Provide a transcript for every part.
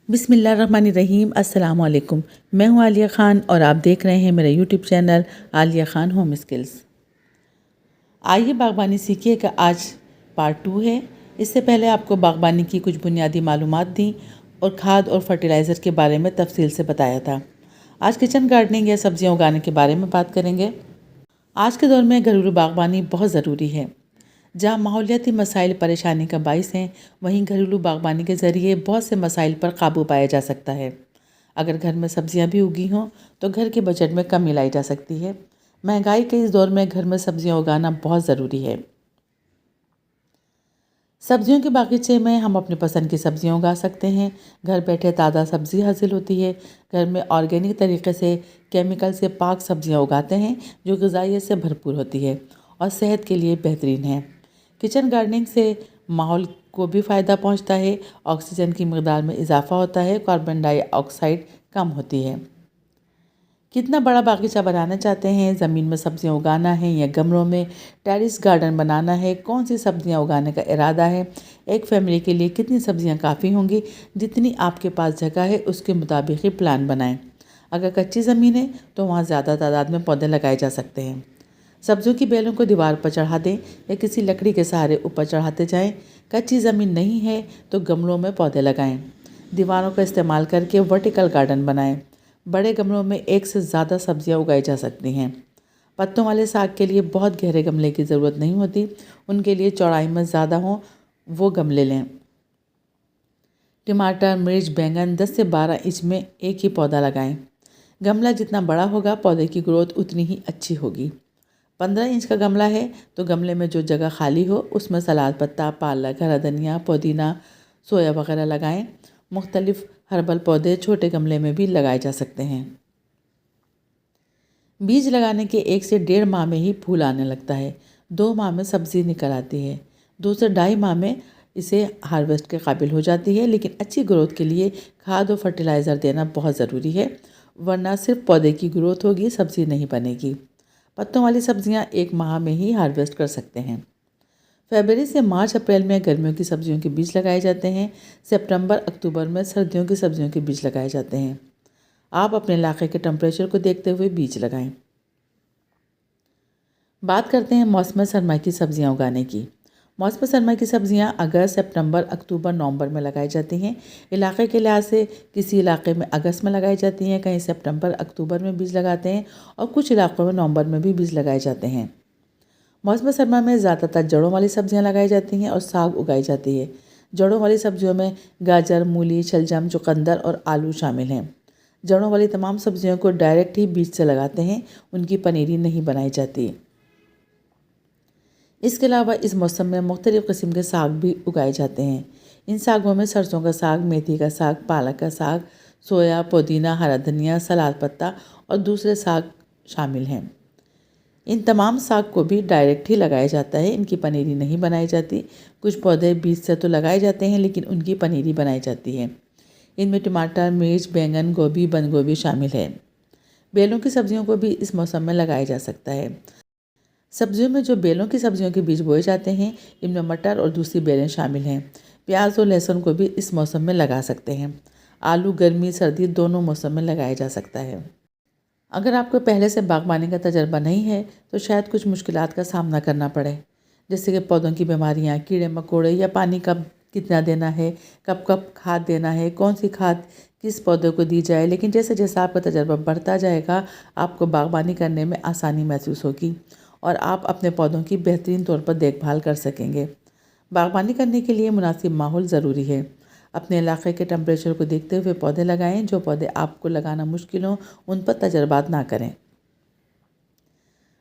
بسم اللہ الرحمن الرحیم۔ السلام علیکم، میں ہوں عالیہ خان اور آپ دیکھ رہے ہیں میرا یوٹیوب چینل عالیہ خان ہوم اسکلز۔ آئیے باغبانی سیکھیے کا آج پارٹ 2 ہے۔ اس سے پہلے آپ کو باغبانی کی کچھ بنیادی معلومات دیں اور کھاد اور فرٹیلائزر کے بارے میں تفصیل سے بتایا تھا۔ آج کچن گارڈننگ یا سبزیاں اگانے کے بارے میں بات کریں گے۔ آج کے دور میں گھریلو باغبانی بہت ضروری ہے۔ جہاں ماحولیاتی مسائل پریشانی کا باعث ہیں، وہیں گھریلو باغبانی کے ذریعے بہت سے مسائل پر قابو پایا جا سکتا ہے۔ اگر گھر میں سبزیاں بھی اگی ہوں تو گھر کے بجٹ میں کمی لائی جا سکتی ہے۔ مہنگائی کے اس دور میں گھر میں سبزیاں اگانا بہت ضروری ہے۔ سبزیوں کے باغیچے میں ہم اپنی پسند کی سبزیاں اگا سکتے ہیں۔ گھر بیٹھے تازہ سبزی حاصل ہوتی ہے۔ گھر میں آرگینک طریقے سے کیمیکل سے پاک سبزیاں اگاتے ہیں جو غذائیت سے بھرپور ہوتی ہے اور صحت کے لیے بہترین ہے۔ کچن گارڈننگ سے ماحول کو بھی فائدہ پہنچتا ہے، آکسیجن کی مقدار میں اضافہ ہوتا ہے، کاربن ڈائی آکسائڈ کم ہوتی ہے۔ کتنا بڑا باغیچہ بنانا چاہتے ہیں؟ زمین میں سبزیاں اگانا ہے یا گملوں میں؟ ٹیرس گارڈن بنانا ہے؟ کون سی سبزیاں اگانے کا ارادہ ہے؟ ایک فیملی کے لیے کتنی سبزیاں کافی ہوں گی؟ جتنی آپ کے پاس جگہ ہے اس کے مطابق ہی پلان بنائیں۔ اگر کچی زمین ہے تو وہاں زیادہ تعداد میں پودے لگائے جا سکتے ہیں۔ سبزیوں کی بیلوں کو دیوار پر چڑھا دیں یا کسی لکڑی کے سہارے اوپر چڑھاتے جائیں۔ کچی زمین نہیں ہے تو گملوں میں پودے لگائیں۔ دیواروں کا استعمال کر کے ورٹیکل گارڈن بنائیں۔ بڑے گملوں میں ایک سے زیادہ سبزیاں اگائی جا سکتی ہیں۔ پتوں والے ساگ کے لیے بہت گہرے گملے کی ضرورت نہیں ہوتی، ان کے لیے چوڑائی میں زیادہ ہوں وہ گملے لیں۔ ٹماٹر، مرچ، بینگن 10 سے 12 انچ میں ایک ہی پودا لگائیں۔ گملہ جتنا بڑا ہوگا پودے کی گروتھ اتنی ہی اچھی ہوگی۔ 15 انچ کا گملہ ہے تو گملے میں جو جگہ خالی ہو اس میں سلاد پتا، پالک، ہرا دھنیا، پودینہ، سویا وغیرہ لگائیں۔ مختلف ہربل پودے چھوٹے گملے میں بھی لگائے جا سکتے ہیں۔ بیج لگانے کے 1 سے 1.5 ماہ میں ہی پھول آنے لگتا ہے۔ 2 ماہ میں سبزی نکل آتی ہے۔ 2 سے 2.5 ماہ میں اسے ہارویسٹ کے قابل ہو جاتی ہے، لیکن اچھی گروتھ کے لیے کھاد اور فرٹیلائزر دینا بہت ضروری ہے، ورنہ صرف پودے کی گروتھ ہوگی، سبزی نہیں بنے گی۔ پتوں والی سبزیاں 1 ماہ میں ہی ہارویسٹ کر سکتے ہیں۔ فیبرری سے مارچ اپریل میں گرمیوں کی سبزیوں کے بیج لگائے جاتے ہیں۔ سپتمبر اکتوبر میں سردیوں کی سبزیوں کے بیج لگائے جاتے ہیں۔ آپ اپنے علاقے کے ٹمپریچر کو دیکھتے ہوئے بیج لگائیں۔ بات کرتے ہیں موسم سرما کی سبزیاں اگانے کی۔ موسم سرما کی سبزیاں اگست، سپتمبر، اکتوبر، نومبر میں لگائی جاتی ہیں۔ علاقے کے لحاظ سے کسی علاقے میں اگست میں لگائی جاتی ہیں، کہیں سپتمبر، اکتوبر میں بیج لگاتے ہیں اور کچھ علاقوں میں نومبر میں بھی بیج لگائے جاتے ہیں۔ موسم سرما میں زیادہ تر جڑوں والی سبزیاں لگائی جاتی ہیں اور ساگ اگائی جاتی ہے۔ جڑوں والی سبزیوں میں گاجر، مولی، شلجم، چقندر اور آلو شامل ہیں۔ جڑوں والی تمام سبزیوں کو ڈائریکٹ ہی بیج سے لگاتے ہیں، ان کی پنیری نہیں بنائی جاتی۔ اس کے علاوہ اس موسم میں مختلف قسم کے ساگ بھی اگائے جاتے ہیں۔ ان ساگوں میں سرسوں کا ساگ، میتھی کا ساگ، پالک کا ساگ، سویا، پودینہ، ہرا دھنیا، سلاد پتا اور دوسرے ساگ شامل ہیں۔ ان تمام ساگ کو بھی ڈائریکٹ ہی لگایا جاتا ہے، ان کی پنیری نہیں بنائی جاتی۔ کچھ پودے بیج سے تو لگائے جاتے ہیں لیکن ان کی پنیری بنائی جاتی ہے۔ ان میں ٹماٹر، مرچ، بینگن، گوبھی، بند گوبھی شامل ہے۔ بیلوں کی سبزیوں کو بھی اس موسم میں لگایا جا سکتا ہے۔ سبزیوں میں جو بیلوں کی سبزیوں کے بیج بوئے جاتے ہیں، ان میں مٹر اور دوسری بیلیں شامل ہیں۔ پیاز اور لہسن کو بھی اس موسم میں لگا سکتے ہیں۔ آلو گرمی سردی دونوں موسم میں لگایا جا سکتا ہے۔ اگر آپ کو پہلے سے باغبانی کا تجربہ نہیں ہے تو شاید کچھ مشکلات کا سامنا کرنا پڑے، جیسے کہ پودوں کی بیماریاں، کیڑے مکوڑے یا پانی کب کتنا دینا ہے، کب کب کھاد دینا ہے، کون سی کھاد کس پودے کو دی جائے۔ لیکن جیسے جیسا آپ کا تجربہ بڑھتا جائے گا آپ کو باغبانی کرنے میں آسانی محسوس ہوگی اور آپ اپنے پودوں کی بہترین طور پر دیکھ بھال کر سکیں گے۔ باغبانی کرنے کے لیے مناسب ماحول ضروری ہے۔ اپنے علاقے کے ٹمپریچر کو دیکھتے ہوئے پودے لگائیں۔ جو پودے آپ کو لگانا مشکل ہوں ان پر تجربات نہ کریں۔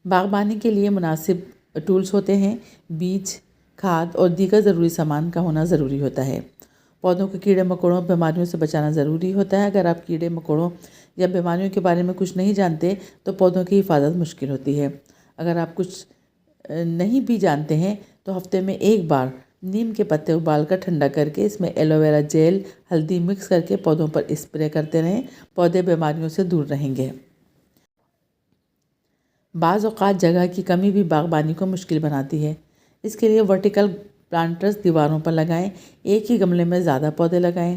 باغبانی کے لیے مناسب ٹولز ہوتے ہیں۔ بیج، کھاد اور دیگر ضروری سامان کا ہونا ضروری ہوتا ہے۔ پودوں کو کیڑے مکوڑوں بیماریوں سے بچانا ضروری ہوتا ہے۔ اگر آپ کیڑے مکوڑوں یا بیماریوں کے بارے میں کچھ نہیں جانتے تو پودوں کی حفاظت مشکل ہوتی ہے۔ اگر آپ کچھ نہیں بھی جانتے ہیں تو ہفتے میں 1 بار نیم کے پتے ابال کر ٹھنڈا کر کے اس میں ایلو ویرا جیل، ہلدی مکس کر کے پودوں پر اسپرے کرتے رہیں، پودے بیماریوں سے دور رہیں گے۔ بعض اوقات جگہ کی کمی بھی باغبانی کو مشکل بناتی ہے۔ اس کے لیے ورٹیکل پلانٹرز دیواروں پر لگائیں، ایک ہی گملے میں زیادہ پودے لگائیں۔